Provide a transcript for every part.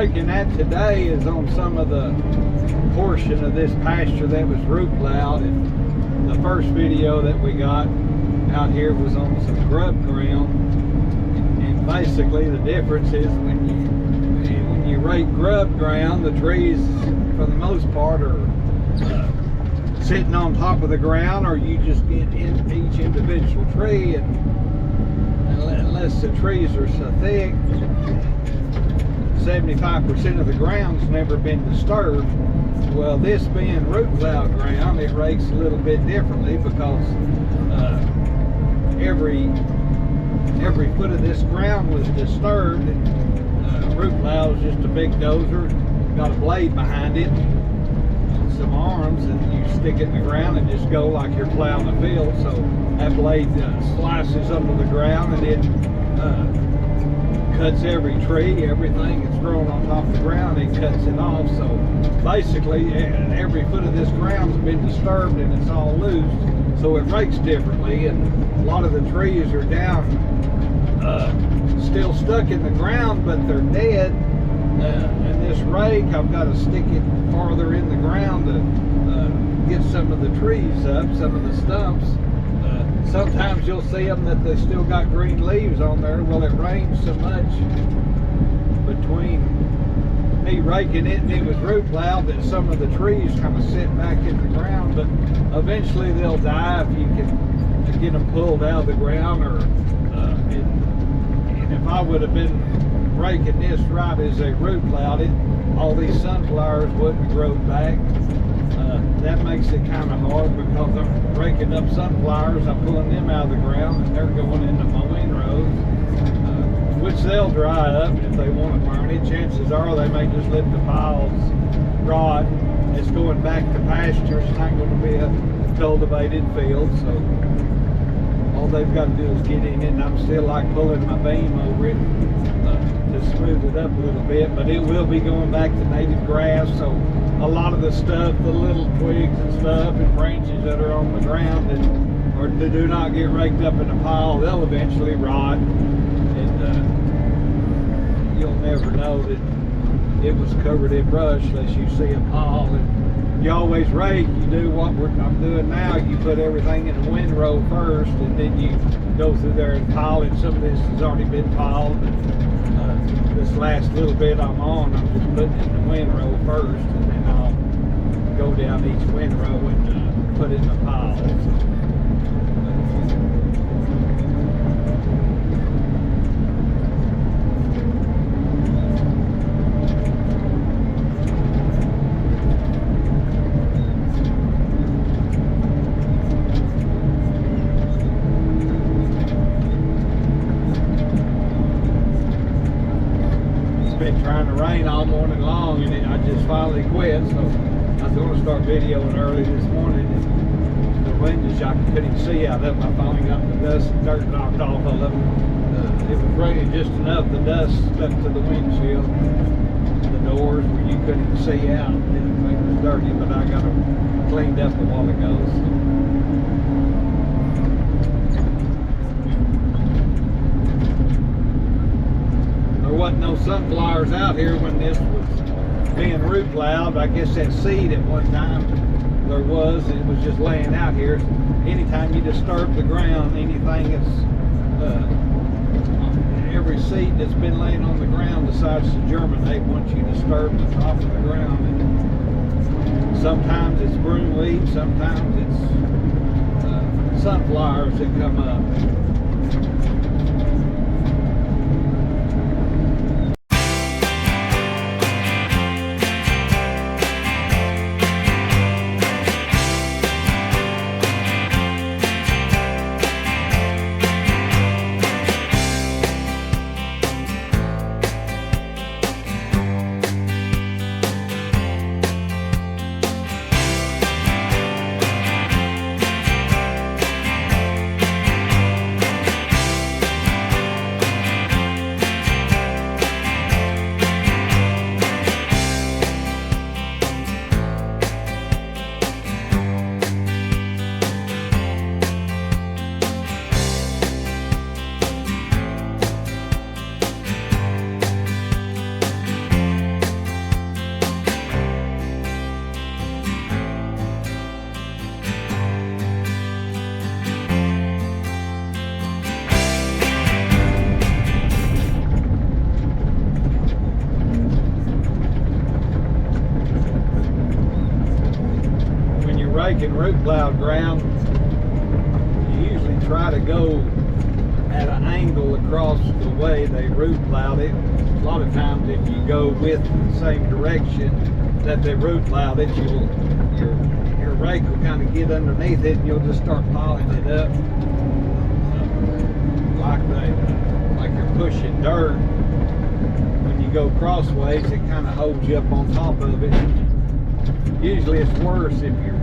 raking at today is on some of the portion of this pasture that was root plowed. And the first video that we got out here was on some grub ground. And basically the difference is when you rake grub ground, the trees for the most part are sitting on top of the ground, or you just get in each individual tree, and unless the trees are so thick, 75% of the ground's never been disturbed. Well, this being root plowed ground, it rakes a little bit differently because every foot of this ground was disturbed. Root plow is just a big dozer, got a blade behind it, and some arms, and you stick it in the ground and just go like you're plowing a field. So that blade slices under the ground, and it cuts every tree, everything that's growing on top of the ground, it cuts it off. So basically every foot of this ground's been disturbed and it's all loose, so it rakes differently. And a lot of the trees are down, still stuck in the ground, but they're dead. And this rake, I've got to stick it farther in the ground to get some of the trees up, some of the stumps. Sometimes you'll see them that they still got green leaves on there. Well, it rains so much between me raking it and it was root plowed that some of the trees kind of sit back in the ground, but eventually they'll die if you can get them pulled out of the ground. And if I would have been raking this right as they root plowed it, all these sunflowers wouldn't grow back. That makes it kind of hard because I'm raking up sunflowers, I'm pulling them out of the ground, and they're going into my windrows, which they'll dry up if they want to burn it. Chances are they may just let the piles rot. It's going back to pasture. It's not going to be a cultivated field, so all they've got to do is get in it, and I'm still like pulling my beam over it to smooth it up a little bit, but it will be going back to native grass. So a lot of the stuff, the little twigs and stuff and branches that are on the ground that do not get raked up in a pile, they'll eventually rot, and you'll never know that it was covered in brush unless you see a pile. And you always rake, you do what I'm doing now, you put everything in a windrow first, and then you go through there and pile it. Some of this has already been piled, but this last little bit I'm on, I'm just putting it in the windrow first, and then I'll go down each windrow and put it in the pile. Been trying to rain all morning long, and I just finally quit. So I was going to start videoing early this morning, and the wind is, I couldn't see out of it. I finally got the dust and dirt knocked off of them. It was raining just enough, the dust stuck to the windshield, the doors where you couldn't see out. Everything was dirty, but I got them cleaned up a while ago. So. There wasn't no sunflowers out here when this was being root plowed. I guess that seed at one time there was, it was just laying out here. Anytime you disturb the ground, anything that's every seed that's been laying on the ground decides to germinate once you disturb the top of the ground. And sometimes it's broomweed, sometimes it's sunflowers that come up. raking root plowed ground, you usually try to go at an angle across the way they root plowed it. A lot of times if you go with the same direction that they root plowed it, your rake will kind of get underneath it and you'll just start piling it up like you're pushing dirt. When you go crossways, it kind of holds you up on top of it. Usually it's worse if you're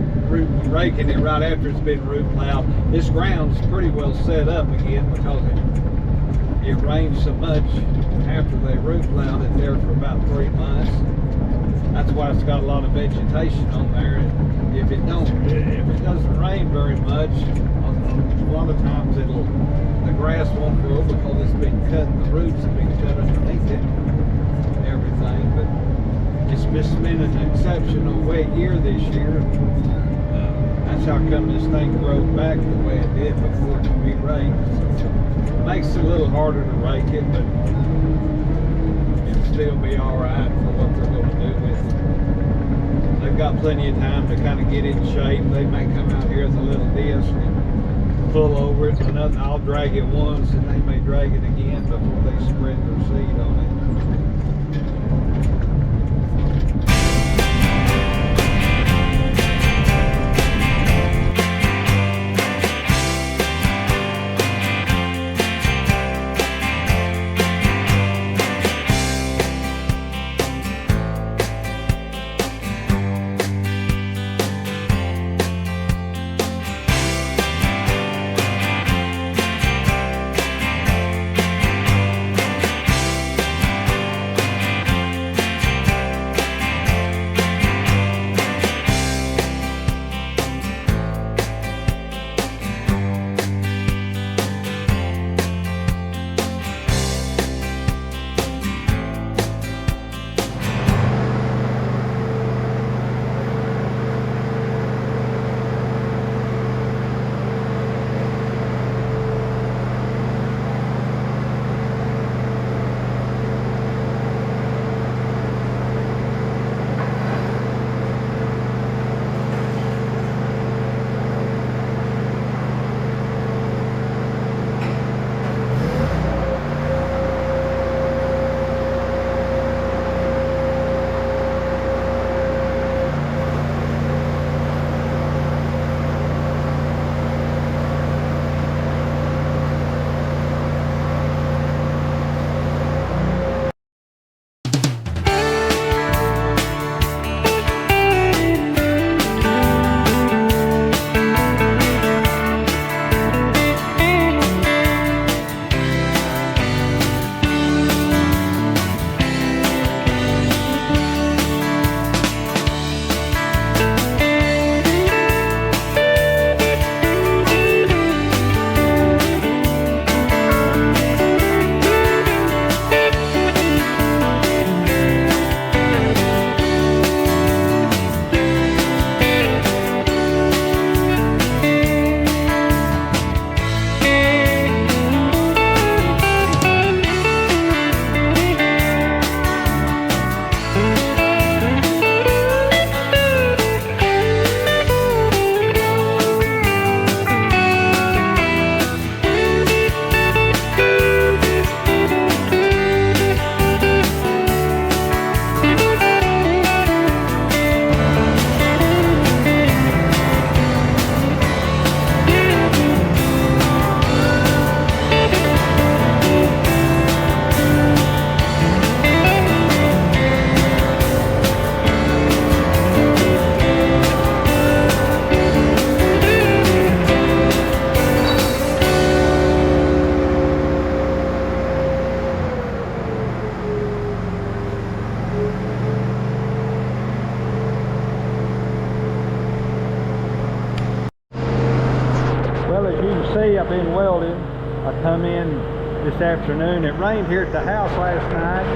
raking it right after it's been root plowed. This ground's pretty well set up again because it rained so much after they root plowed it there for about 3 months. That's why it's got a lot of vegetation on there. If it doesn't rain very much, a lot of times the grass won't grow because it's been cut, the roots have been cut underneath it and everything. But it's just been an exceptional wet year this year. That's how come this thing growed back the way it did before it could be raked. So it makes it a little harder to rake it, but it'll still be all right for what they're going to do with it. They've got plenty of time to kind of get it in shape. They may come out here with a little disc and pull over it, and I'll drag it once, and they may drag it again before they spread their seed on it. see, I've been welding. I come in this afternoon. It rained here at the house last night,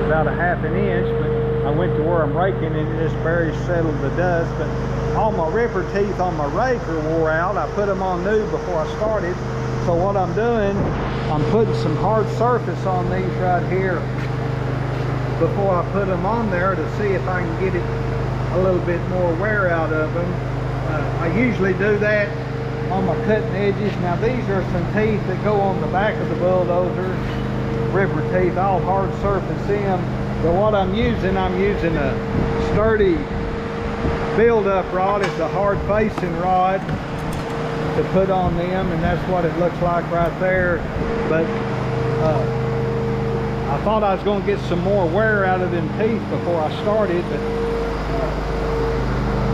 about a half an inch, but I went to where I'm raking and it just barely settled the dust. But all my ripper teeth on my raker wore out. I put them on new before I started. So what I'm doing, I'm putting some hard surface on these right here before I put them on there to see if I can get it a little bit more wear out of them. I usually do that on my cutting edges. Now these are some teeth that go on the back of the bulldozer, ripper teeth, all hard surface them. But what I'm using a sturdy build-up rod. It's a hard facing rod to put on them, and that's what it looks like right there. But I thought I was going to get some more wear out of them teeth before I started, but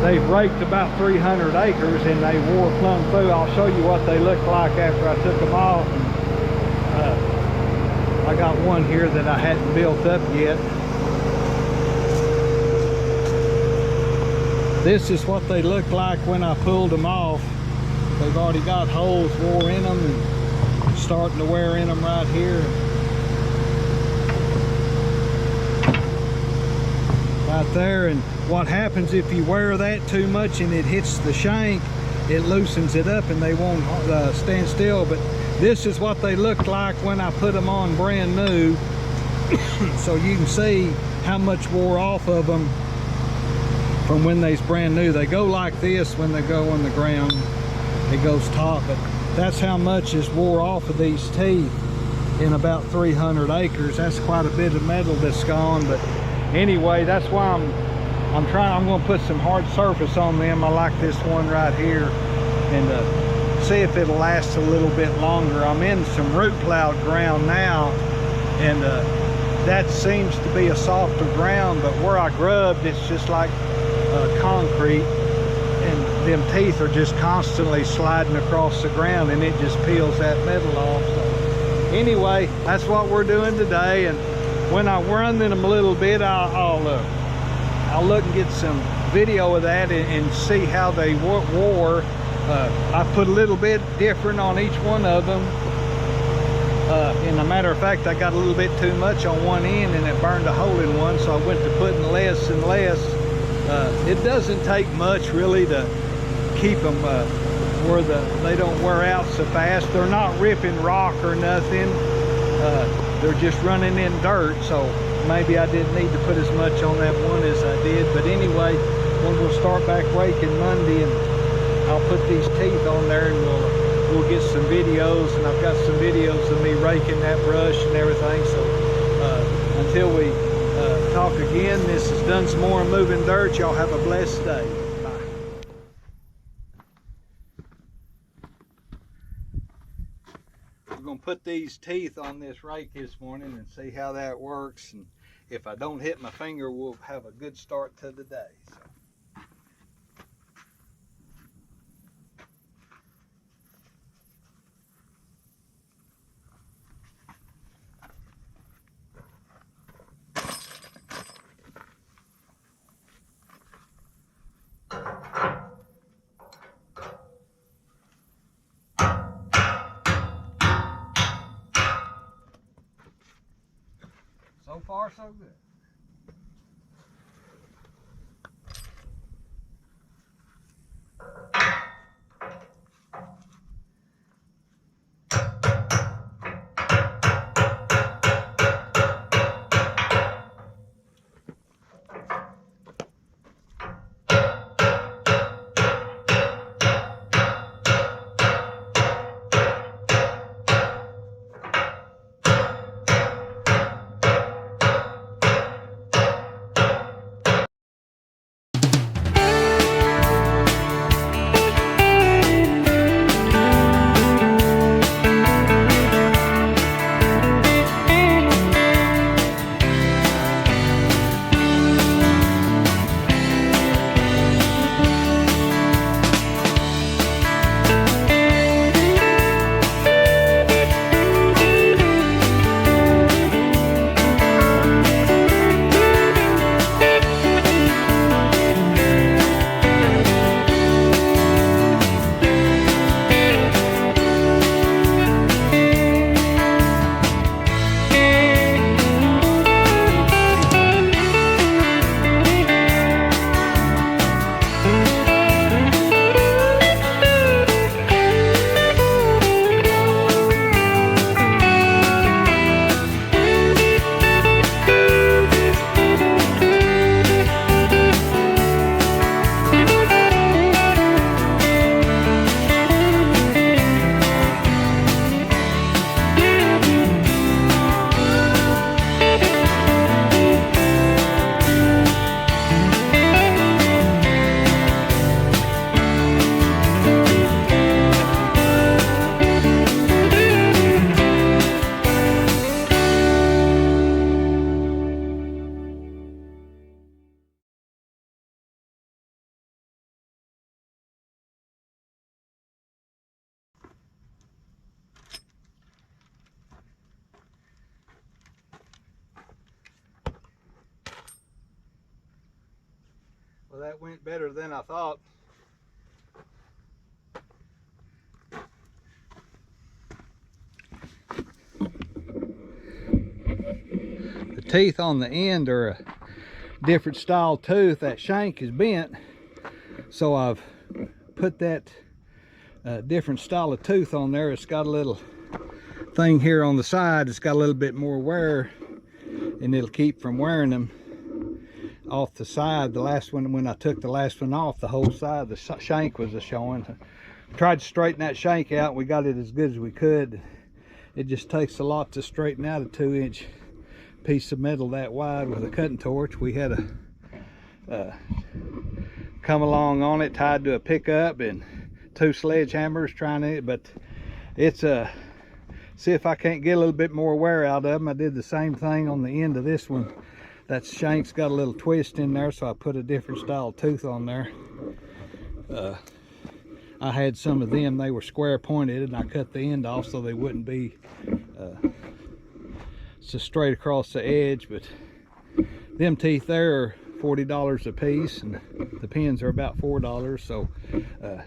they've raked about 300 acres and they wore plumb through. I'll show you what they look like after I took them off. I got one here that I hadn't built up yet. This is what they look like when I pulled them off. They've already got holes wore in them and starting to wear in them right here. Right there. And what happens if you wear that too much and it hits the shank, it loosens it up and they won't stand still. But this is what they look like when I put them on brand new. So you can see how much wore off of them from when they's brand new. They go like this when they go on the ground. It goes taut, but that's how much is wore off of these teeth in about 300 acres. That's quite a bit of metal that's gone. But anyway, that's why I'm going to put some hard surface on them. I like this one right here, and see if it'll last a little bit longer. I'm in some root plowed ground now, and that seems to be a softer ground, but where I grubbed, it's just like concrete, and them teeth are just constantly sliding across the ground, and it just peels that metal off. So anyway, that's what we're doing today, and when I run them a little bit, I'll look and get some video of that and see how they wore. I put a little bit different on each one of them. And a matter of fact, I got a little bit too much on one end and it burned a hole in one, so I went to putting less and less. It doesn't take much really to keep them where they don't wear out so fast. They're not ripping rock or nothing. They're just running in dirt, so maybe I didn't need to put as much on that one as I did. But anyway, when we'll start back raking Monday, and I'll put these teeth on there, and we'll get some videos, and I've got some videos of me raking that brush and everything. So until we talk again, this is Dunsmore Moving Dirt. Y'all have a blessed day. We're going to put these teeth on this rake this morning and see how that works, and if I don't hit my finger, we'll have a good start to the day. So. So far, so good. that went better than I thought. The teeth on the end are a different style tooth. That shank is bent, so I've put that different style of tooth on there. It's got a little thing here on the side. It's got a little bit more wear, and it'll keep from wearing them off the side. The last one, when I took the last one off, the whole side of the shank was showing. Tried to straighten that shank out. We got it as good as we could. It just takes a lot to straighten out a 2-inch piece of metal that wide with a cutting torch. We had a come along on it, tied to a pickup, and 2 sledgehammers trying to, but it's see if I can't get a little bit more wear out of them. I did the same thing on the end of this one. That shank's got a little twist in there, so I put a different style tooth on there. I had some of them, they were square pointed, and I cut the end off so they wouldn't be so straight across the edge. But them teeth there are $40 a piece, and the pins are about $4. So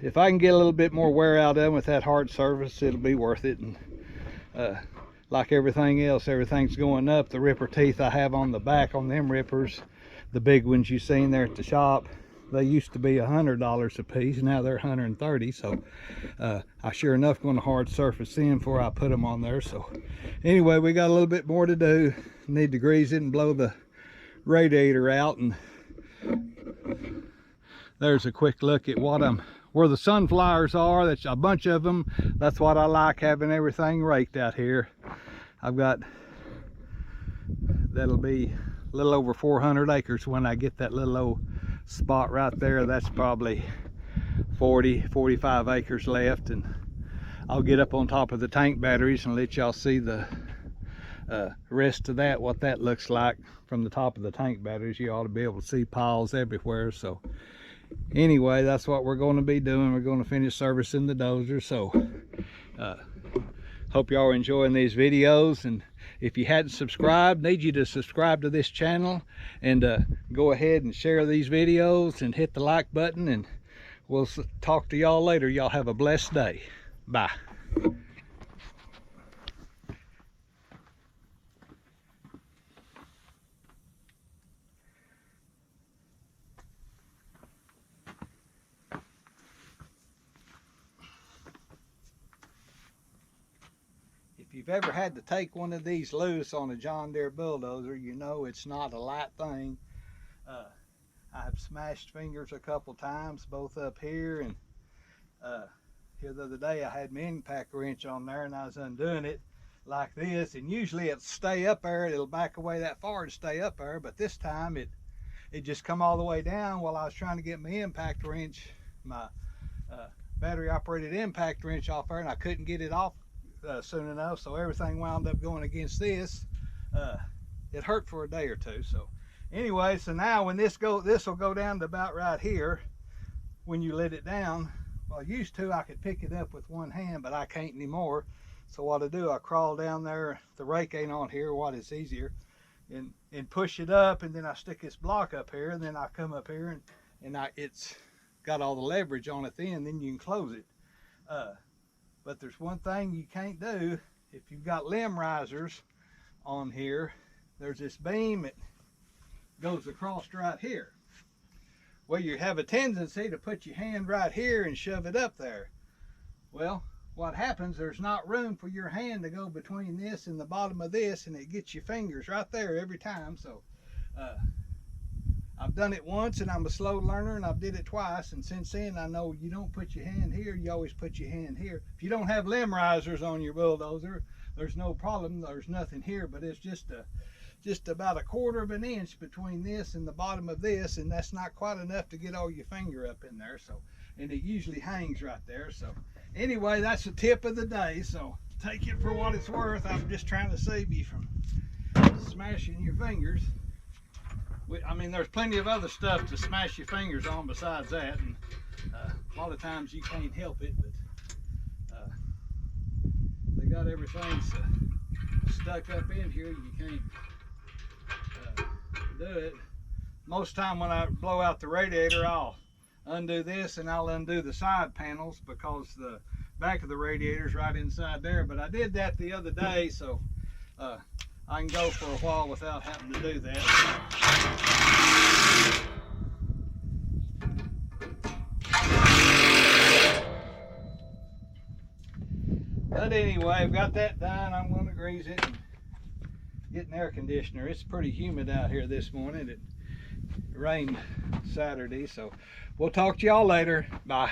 if I can get a little bit more wear out of them with that hard surface, it'll be worth it. And like everything else, everything's going up. The ripper teeth I have on the back on them rippers, the big ones you seen there at the shop, they used to be $100 a piece. Now they're $130. So I sure enough going to hard surface them before I put them on there. So anyway, we got a little bit more to do. Need to grease it and blow the radiator out. And there's a quick look at what where the sunflowers are. That's a bunch of them. That's what I like, having everything raked out here. I've got, that'll be a little over 400 acres when I get that little old spot right there. That's probably 45 acres left, and I'll get up on top of the tank batteries and let y'all see the rest of that, what that looks like from the top of the tank batteries. You ought to be able to see piles everywhere. So anyway, that's what we're going to be doing. We're going to finish servicing the dozer. So hope y'all are enjoying these videos, and if you hadn't subscribed, need you to subscribe to this channel, and go ahead and share these videos and hit the like button, and we'll talk to y'all later. Y'all have a blessed day. Bye. If you've ever had to take one of these loose on a John Deere bulldozer, you know it's not a light thing. I've smashed fingers a couple times, both up here, and here the other day I had my impact wrench on there, and I was undoing it like this, and usually it'll stay up there, it'll back away that far to stay up there, but this time it just come all the way down while I was trying to get my impact wrench, my battery operated impact wrench off there, and I couldn't get it off soon enough, so everything wound up going against this. It hurt for a day or two. So anyway, so now when this will go down to about right here when you let it down. Well, used to I could pick it up with one hand, but I can't anymore. So what I do, I crawl down there, the rake ain't on here, what is easier, and push it up, and then I stick this block up here, and then I come up here, and it's got all the leverage on it then you can close it. But there's one thing you can't do. If you've got limb risers on here, there's this beam that goes across right here. Well, you have a tendency to put your hand right here and shove it up there. Well, what happens, there's not room for your hand to go between this and the bottom of this, and it gets your fingers right there every time. So I've done it once, and I'm a slow learner, and I've did it twice, and since then I know you don't put your hand here, you always put your hand here. If you don't have limb risers on your bulldozer, there's no problem, there's nothing here, but it's just about 1/4 of an inch between this and the bottom of this, and that's not quite enough to get all your finger up in there. So, and it usually hangs right there. So anyway, that's the tip of the day, so take it for what it's worth. I'm just trying to save you from smashing your fingers. I mean, there's plenty of other stuff to smash your fingers on besides that, and a lot of times you can't help it, but they got everything stuck up in here. You can't do it. most time when I blow out the radiator, I'll undo this and I'll undo the side panels because the back of the radiator is right inside there. But I did that the other day, so I can go for a while without having to do that. But anyway, I've got that done. I'm going to grease it and get an air conditioner. It's pretty humid out here this morning. It rained Saturday, so we'll talk to y'all later. Bye.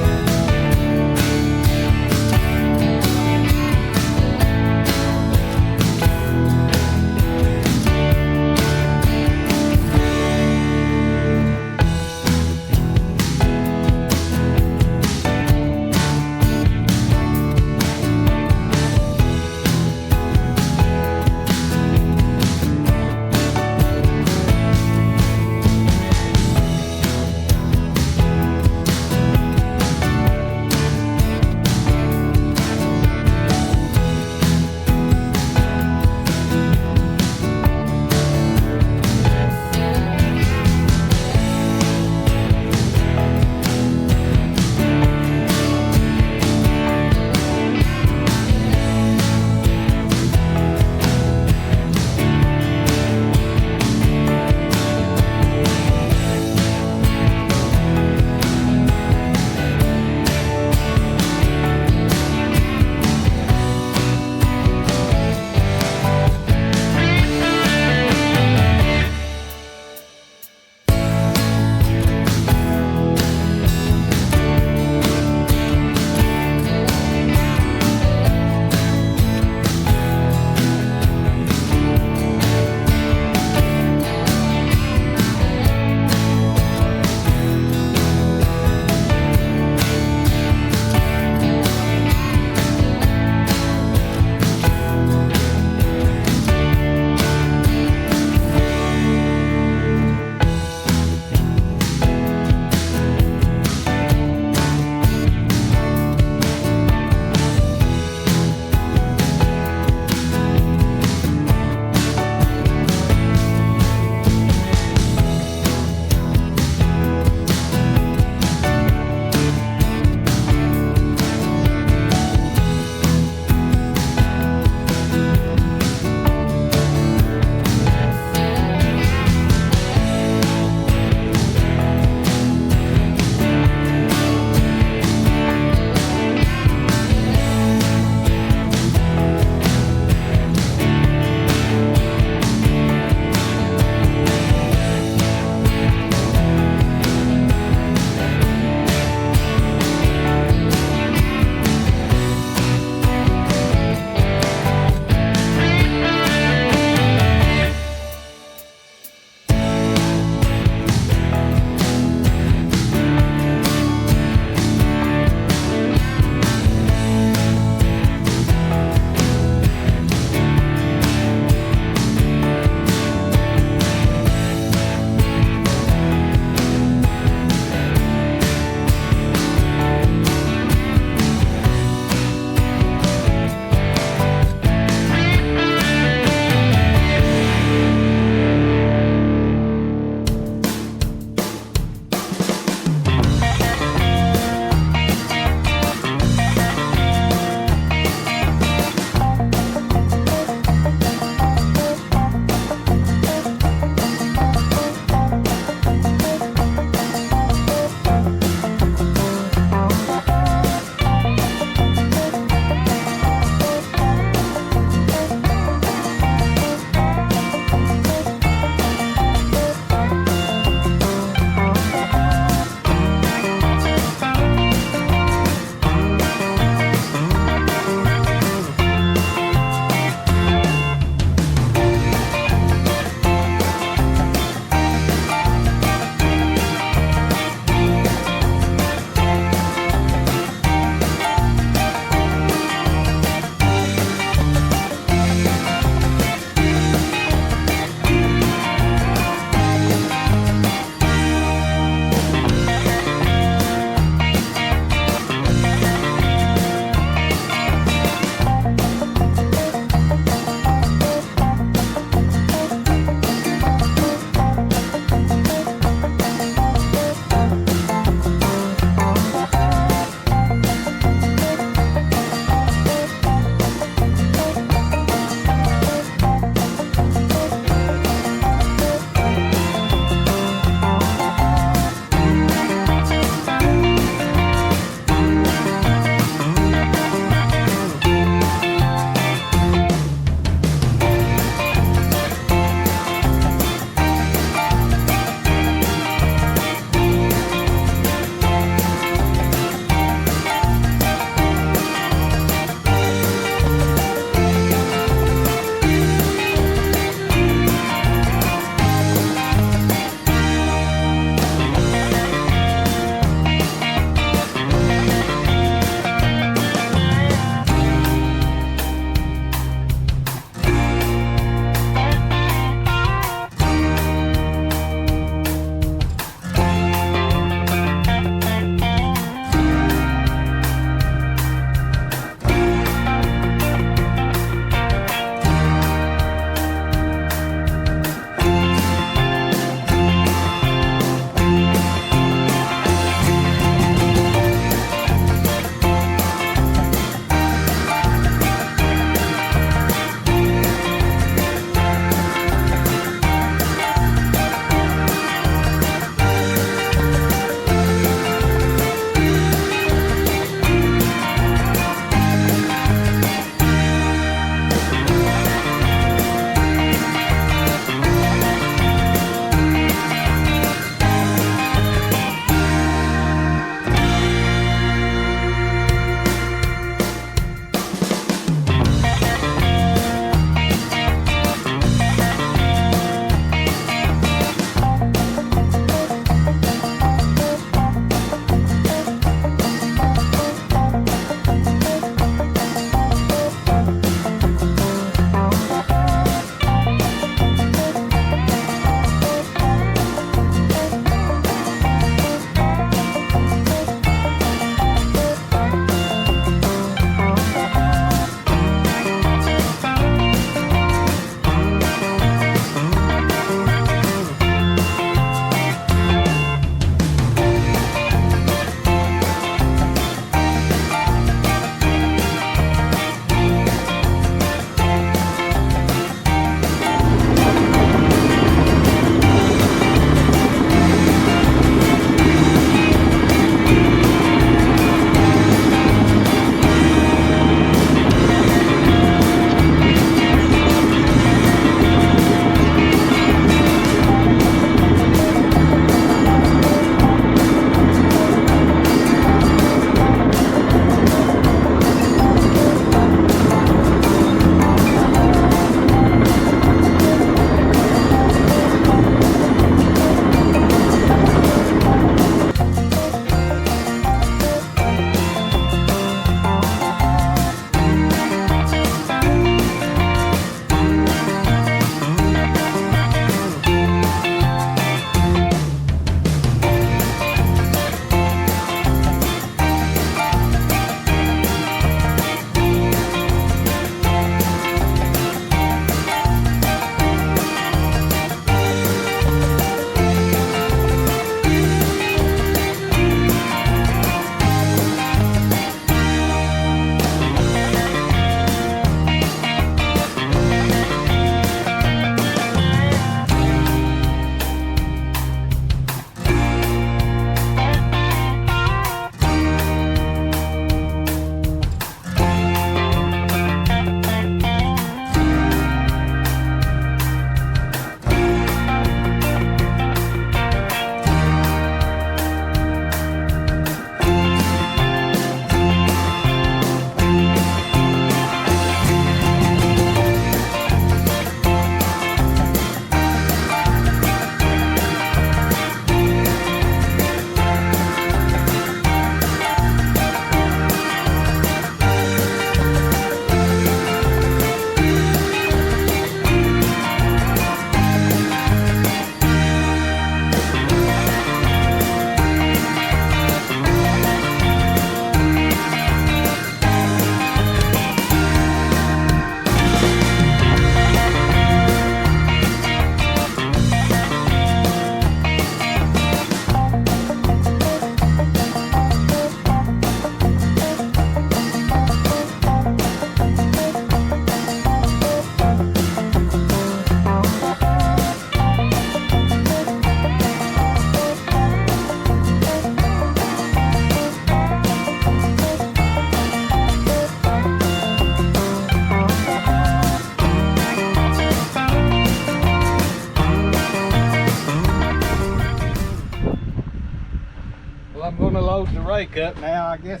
rake up now. I guess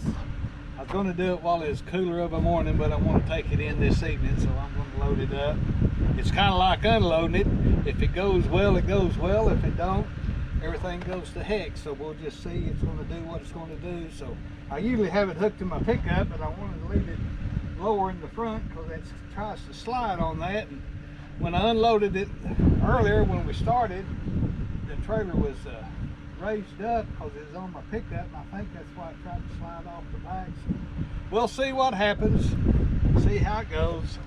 I was going to do it while it's cooler of a morning, but I want to take it in this evening, so I'm going to load it up. It's kind of like unloading it. If it goes well, it goes well. If it don't, everything goes to heck. So we'll just see it's going to do what it's going to do. So I usually have it hooked to my pickup, but I wanted to leave it lower in the front because it tries to slide on that. And when I unloaded it earlier when we started, the trailer was raised up because it was on my pickup, and I think that's why it tried to slide off the back. So we'll see what happens, see how it goes.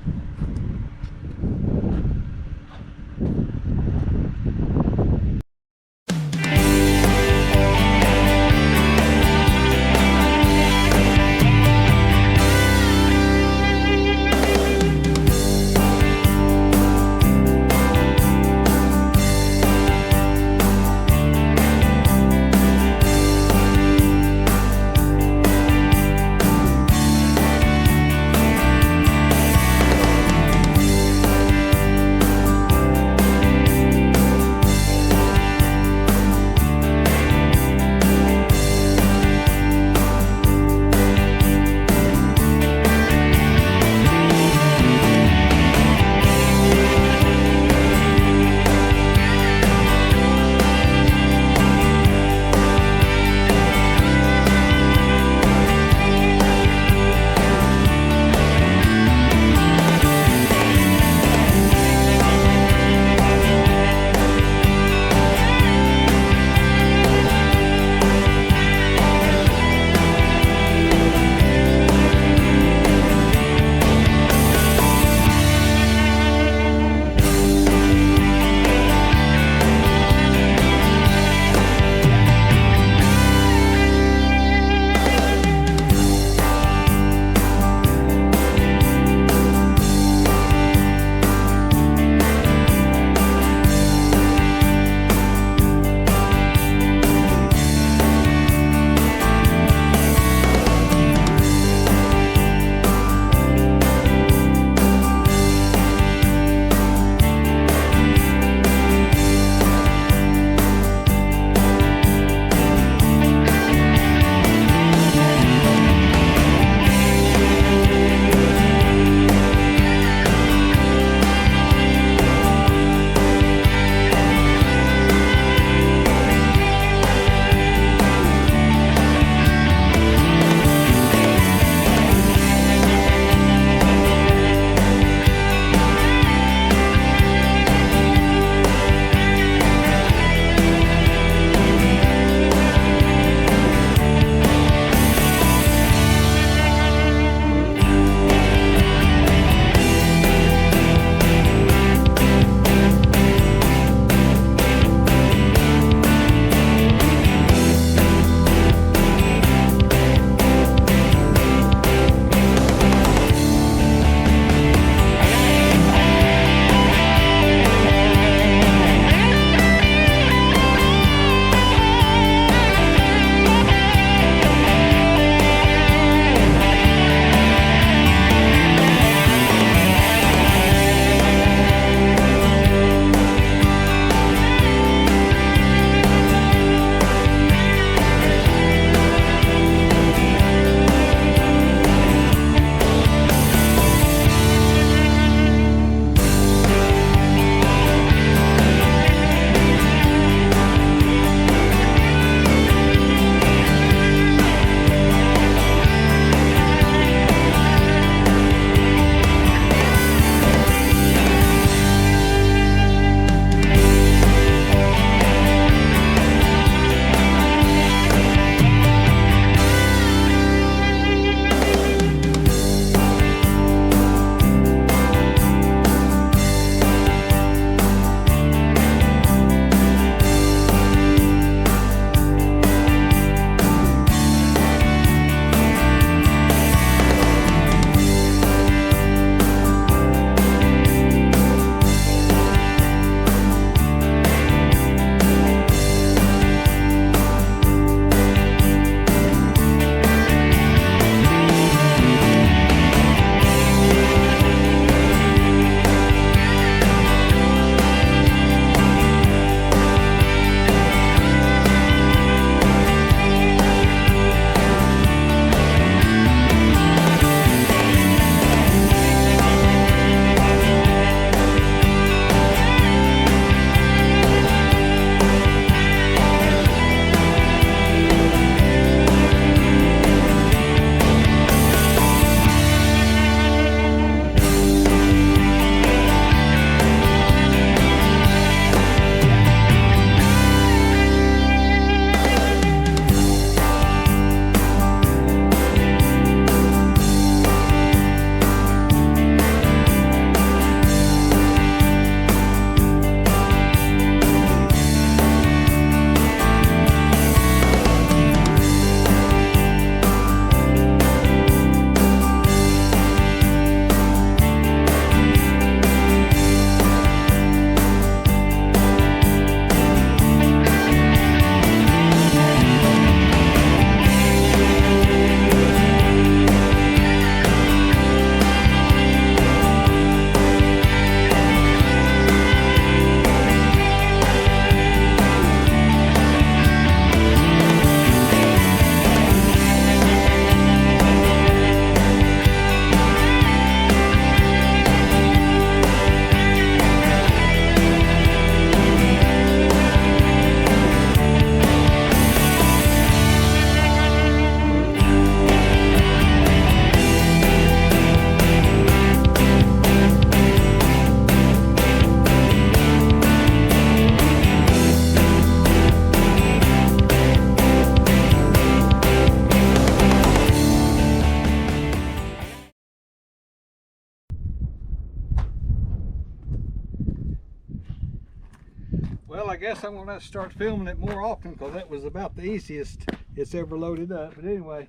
Well, I guess I'm gonna start filming it more often because that was about the easiest it's ever loaded up. But anyway,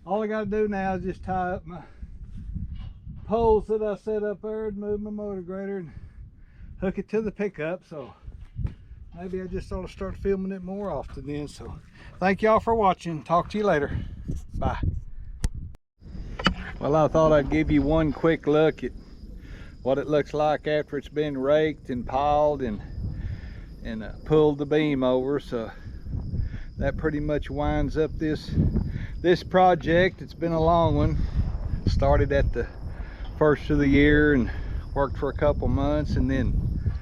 all I gotta do now is just tie up my poles that I set up there and move my motor grader and hook it to the pickup. So maybe I just ought to start filming it more often then. So thank y'all for watching. Talk to you later. Bye. Well, I thought I'd give you one quick look at what it looks like after it's been raked and piled and pulled the beam over. So that pretty much winds up this project. It's been a long one. Started at the first of the year and worked for a couple months, and then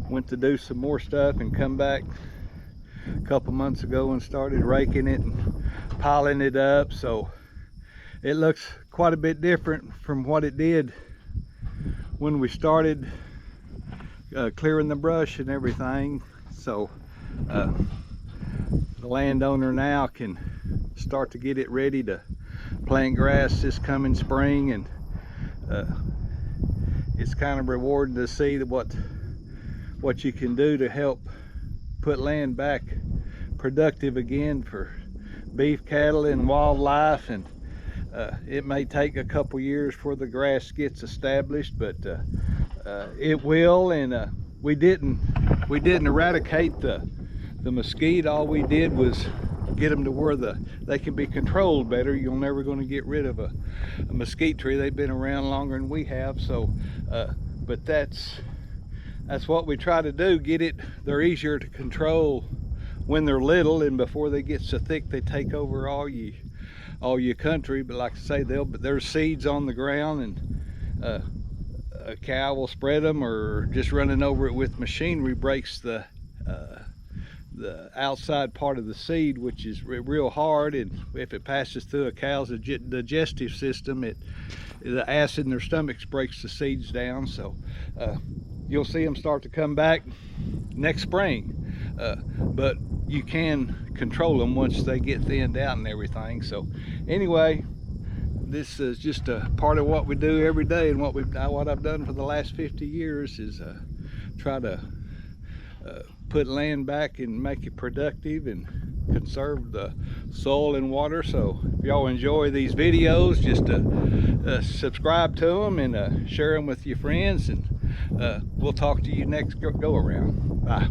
went to do some more stuff and come back a couple months ago and started raking it and piling it up. So it looks quite a bit different from what it did when we started clearing the brush and everything. So the landowner now can start to get it ready to plant grass this coming spring, and it's kind of rewarding to see what you can do to help put land back productive again for beef cattle and wildlife. And it may take a couple years before the grass gets established, but it will. And we didn't eradicate the mesquite. All we did was get them to where they can be controlled better. You're never going to get rid of a mesquite tree. They've been around longer than we have. So but that's what we try to do. They're easier to control when they're little, and before they get so thick they take over all your country. But like I say, there's seeds on the ground, and a cow will spread them, or just running over it with machinery breaks the outside part of the seed, which is real hard, and if it passes through a cow's digestive system, the acid in their stomachs breaks the seeds down. So you'll see them start to come back next spring, but you can control them once they get thinned out and everything. So anyway, this is just a part of what we do every day, and what I've done for the last 50 years is try to put land back and make it productive and conserve the soil and water. So if y'all enjoy these videos, just subscribe to them and share them with your friends, and we'll talk to you next go around. Bye.